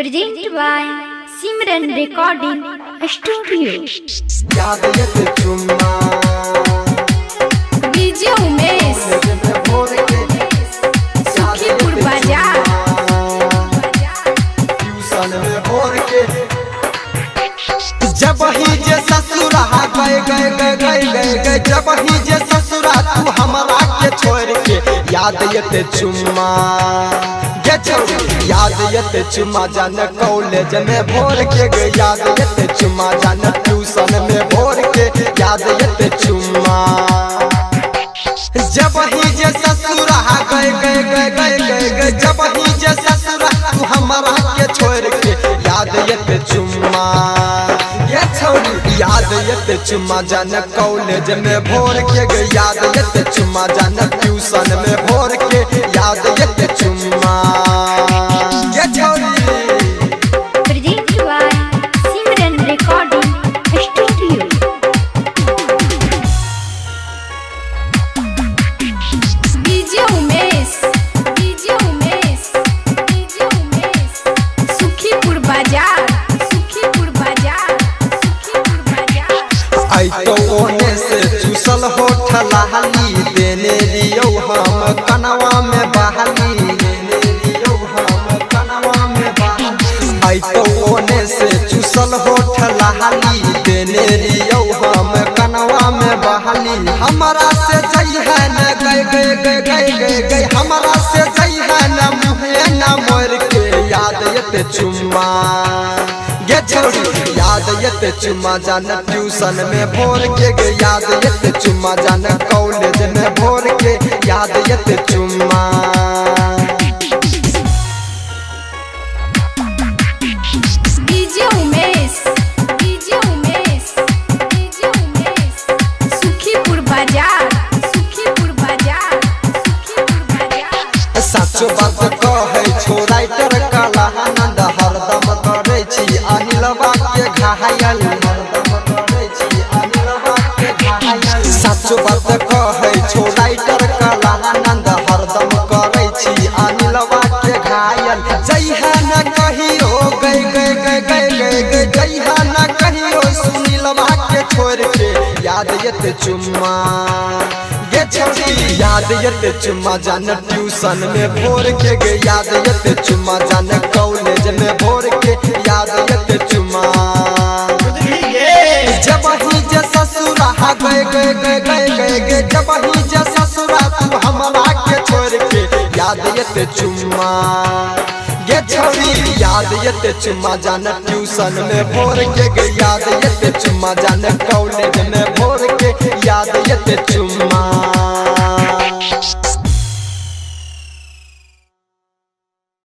Presented by Simran Recording Studio. याद ये चुम्मा डीजे उमेश सुखीपुर बाजार ट्यूशन में भोर के जब ही जे ससुरा गए जब ही जे ससुरा तू हमरा के छोड़ के याद ये चुम्मा गे छोड़ी याद ये चुम्मा जान कॉलेज में भोर के गए याद ये चुम्मा जान ट्यूशन में भोर के याद ये चुम्मा जब ही जे ससुरा गए जब ही जे ससुरा तू हमरा के छोड़ के याद ये चुम्मा ये छोड़ी याद ये चुम्मा जान कॉलेज में भोर के गए याद ये चुम्मा जान ट्यूशन में भोर के याद ये चुम्मा ये छोड़ी Presented by Simran Recording Studio. DJ Umesh Sukhipur बाजार आई तो ओने से चूसल होठ लहली देने रियो हम कनवा में बहली देने रियो हम कनवा में बहली आई तो ओने से चूसल होठ लहली देने रियो हम कनवा में बहली हमरा से जई है न गए हमरा से जई है न मुहे न मोर के याद ये चुम्मा गे छोड़ी याद ये चुम्मा जान ट्यूशन में भोर के गे याद ये चुम्मा जान कॉलेज में भोर के याद ये चुम्मा डीजे उमेश सुखीपुर बाजार सच बात कहे छोराइटर काला आनंद हरदम करे छी अनिलवा के घायल हरदम करे छी अनिलवा के घायल सच बात कहे छोराइटर काला आनंद हरदम करे छी अनिलवा के घायल जई है न कहियो गए जई है न कहियो सुनीलवा के छोड़ के याद ये चुम्मा गे छोड़ी याद ये चुम्मा जान ट्यूशन में भोर के गे याद ये चुम्मा जान कॉलेज में भोर के याद ये चुम्मा जब ही जे ससुरा गए जब ही जे ससुरा तू हमरा के छोड़ के याद ये चुम्मा गे छोड़ी याद ये चुम्मा जान ट्यूशन में भोर के गे याद ये चुम्मा जान कॉलेज में भोर के याद ये चुम्मा